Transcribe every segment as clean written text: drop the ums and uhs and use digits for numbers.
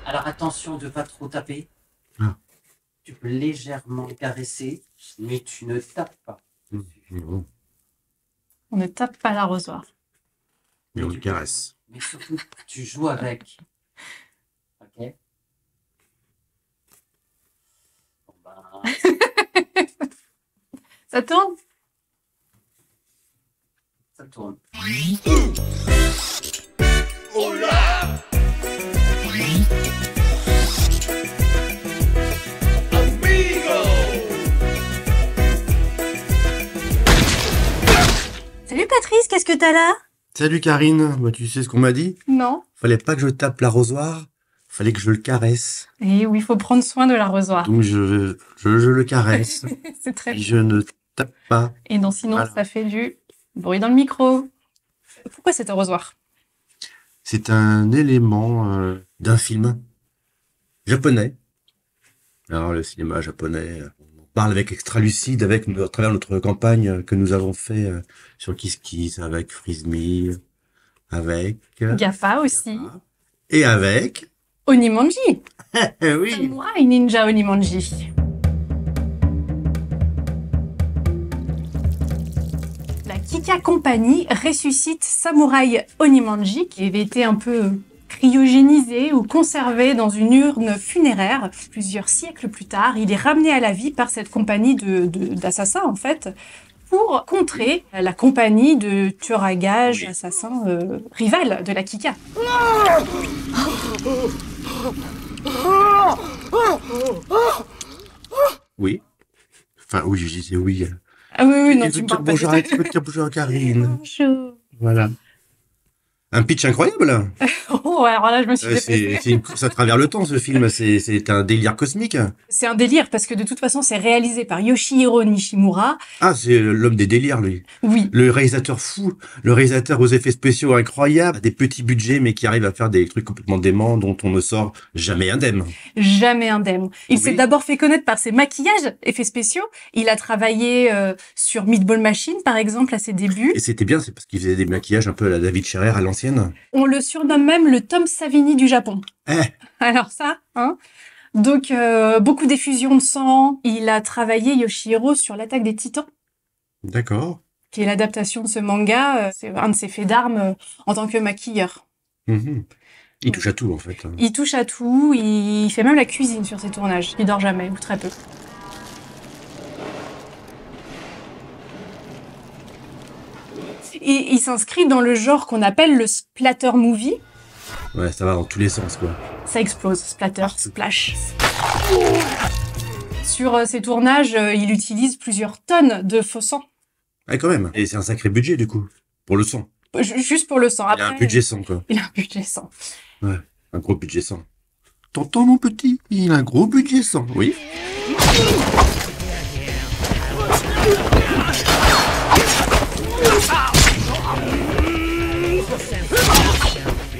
Alors attention de pas trop taper. Ah. Tu peux légèrement caresser, mais tu ne tapes pas. Bon. On ne tape pas l'arrosoir. Mais on tu le peux- caresse. Mais surtout, tu joues avec. Ok. Bon ben, Ça tourne? ça tourne. Salut Patrice, qu'est-ce que t'as là? Salut Karine, bah, tu sais ce qu'on m'a dit? Non. Fallait pas que je tape l'arrosoir, fallait que je le caresse. Et oui, il faut prendre soin de l'arrosoir. Donc je le caresse. C'est très Et bien. je ne tape pas. Et non, sinon, Voilà. ça fait du bruit dans le micro. Pourquoi cet arrosoir? C'est un élément d'un film japonais. Alors le cinéma japonais, on parle avec Extralucide, à travers notre campagne que nous avons fait sur Kiss Kiss, avec Freeze Me, avec... Gappa aussi. Et avec... Onimanji. oui. Samurai Ninja Onimanji. La Kika Company ressuscite Samurai Onimanji qui avait été un peu cryogénisé ou conservé dans une urne funéraire. Plusieurs siècles plus tard, il est ramené à la vie par cette compagnie d'assassins en fait pour contrer la compagnie de tueurs à gages, Oui. assassins rivales de la Kika. Oui. Enfin, oui, je disais oui. Ah oui, oui, non, Tu tu peux me dire parles pas bonjour de à, tu peux dire bonjour à Karine. Bonjour. Voilà. Un pitch incroyable. Oh, alors là, je me suis dépêchée. C'est une course à travers le temps, ce film. C'est un délire cosmique. C'est un délire parce que de toute façon, c'est réalisé par Yoshihiro Nishimura. Ah, c'est l'homme des délires, lui. Oui, Le réalisateur fou, le réalisateur aux effets spéciaux incroyables, à des petits budgets, mais qui arrive à faire des trucs complètement déments dont on ne sort jamais indemne. jamais indemne. Il Oui. s'est d'abord fait connaître par ses maquillages, effets spéciaux. Il a travaillé sur Meatball Machine, par exemple, à ses débuts. Et c'était bien, c'est parce qu'il faisait des maquillages un peu à la David Scherer à l'ancienne. On le surnomme même le Tom Savini du Japon. Eh, Alors ça, hein. Donc, beaucoup d'effusions de sang. Il a travaillé, Yoshihiro, sur l'Attaque des Titans, d'accord. qui est l'adaptation de ce manga. C'est un de ses faits d'armes en tant que maquilleur. Mhm. Il touche à tout, en fait. Il touche à tout, il fait même la cuisine sur ses tournages. Il dort jamais, ou très peu. Et il s'inscrit dans le genre qu'on appelle le splatter movie. Ouais, ça va dans tous les sens, quoi. Ça explose, splatter, splash. Sur ses tournages, il utilise plusieurs tonnes de faux sang. Ouais, quand même. Et c'est un sacré budget, du coup. Pour le sang. Juste pour le sang. Il a un budget sang, quoi. Il a un budget sang. Un gros budget sang. T'entends, mon petit? Il a un gros budget sang. Oui.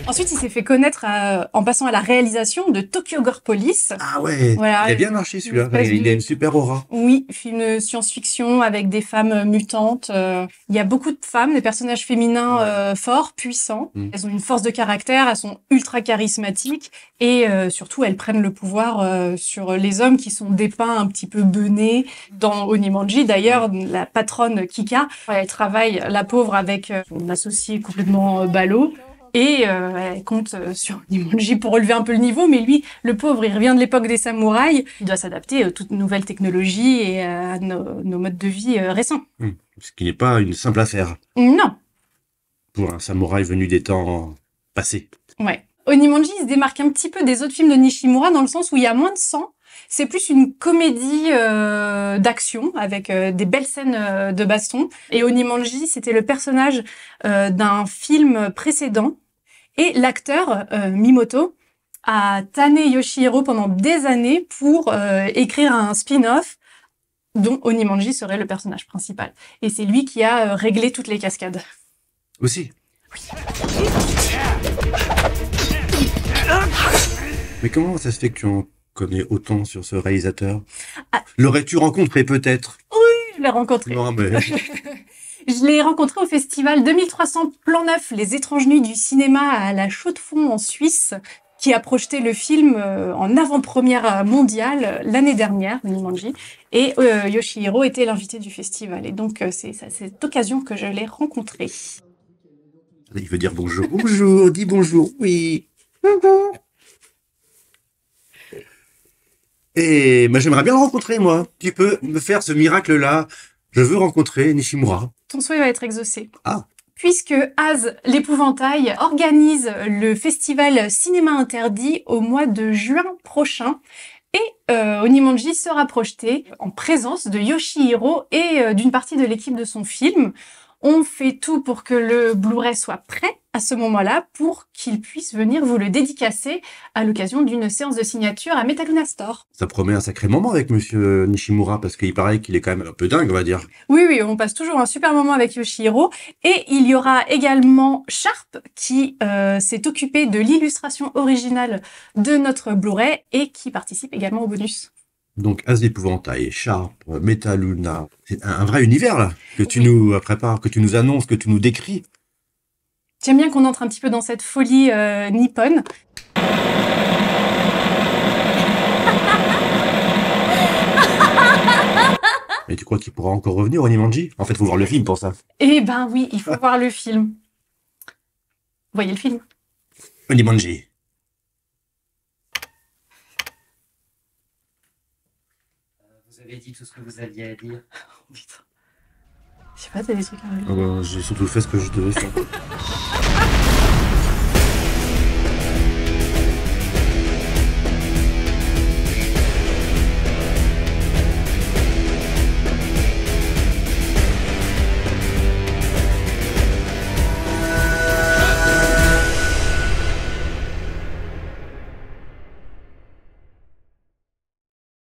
Ensuite, il s'est fait connaître en passant à la réalisation de Tokyo Gore Police. Ah ouais. Voilà. Il a bien marché, celui-là. Une espèce Il a une super aura. Oui, film de science-fiction avec des femmes mutantes. Il y a beaucoup de femmes, des personnages féminins forts, puissants. Mm. Elles ont une force de caractère, elles sont ultra charismatiques et surtout elles prennent le pouvoir sur les hommes qui sont dépeints un petit peu benés. Dans Onimanji, d'ailleurs, la patronne Kika, elle travaille, la pauvre, avec son associé complètement ballot. Et elle compte sur Onimanji pour relever un peu le niveau, mais lui, le pauvre, il revient de l'époque des samouraïs. Il doit s'adapter à toute nouvelle technologie et à nos modes de vie récents. Ce qui n'est pas une simple affaire Non, pour un samouraï venu des temps passés. ouais. Onimanji, il se démarque un petit peu des autres films de Nishimura dans le sens où il y a moins de sang. C'est plus une comédie d'action avec des belles scènes de baston. Et Onimanji, c'était le personnage d'un film précédent. Et l'acteur, Mimoto, a tanné Yoshihiro pendant des années pour écrire un spin-off dont Onimanji serait le personnage principal. Et c'est lui qui a réglé toutes les cascades. Aussi. Mais comment ça se fait que tu en connais autant sur ce réalisateur? Ah. L'aurais-tu rencontré peut-être? Je l'ai rencontré. Non, mais... Je l'ai rencontré au festival 2300 Plan Neuf, les étranges nuits du cinéma à la Chaux-de-Fonds en Suisse. qui a projeté le film en avant-première mondiale l'année dernière, Onimanji, et Yoshihiro était l'invité du festival. Et donc, c'est à cette occasion que je l'ai rencontré. Il veut dire bonjour. Bonjour, dis bonjour, oui. Et j'aimerais bien le rencontrer, moi. Tu peux me faire ce miracle-là. Je veux rencontrer Nishimura. Ton souhait va être exaucé. Ah. Puisque Az l'épouvantail organise le festival Cinéma Interdit au mois de juin prochain. Et Onimanji sera projeté en présence de Yoshihiro et d'une partie de l'équipe de son film. On fait tout pour que le Blu-ray soit prêt à ce moment-là pour qu'il puisse venir vous le dédicacer à l'occasion d'une séance de signature à Metaluna Store. Ça promet un sacré moment avec monsieur Nishimura parce qu'il paraît qu'il est quand même un peu dingue, on va dire. Oui, oui, on passe toujours un super moment avec Yoshihiro. Et il y aura également Sharp qui s'est occupé de l'illustration originale de notre Blu-ray et qui participe également au bonus. Donc, Az l'épouvantail, Sharp, Metaluna, c'est un vrai univers, là, que tu nous prépares, que tu nous annonces, que tu nous décris. J'aime bien qu'on entre un petit peu dans cette folie nippone. Et tu crois qu'il pourra encore revenir, Onimanji? En fait, faut voir le film pour ça. Eh ben oui, il faut voir le film. Voyez le film. Onimanji. Vous avez dit tout ce que vous aviez à dire. Oh, putain. Je sais pas, t'as des trucs à rajouter. J'ai surtout fait ce que je devais faire.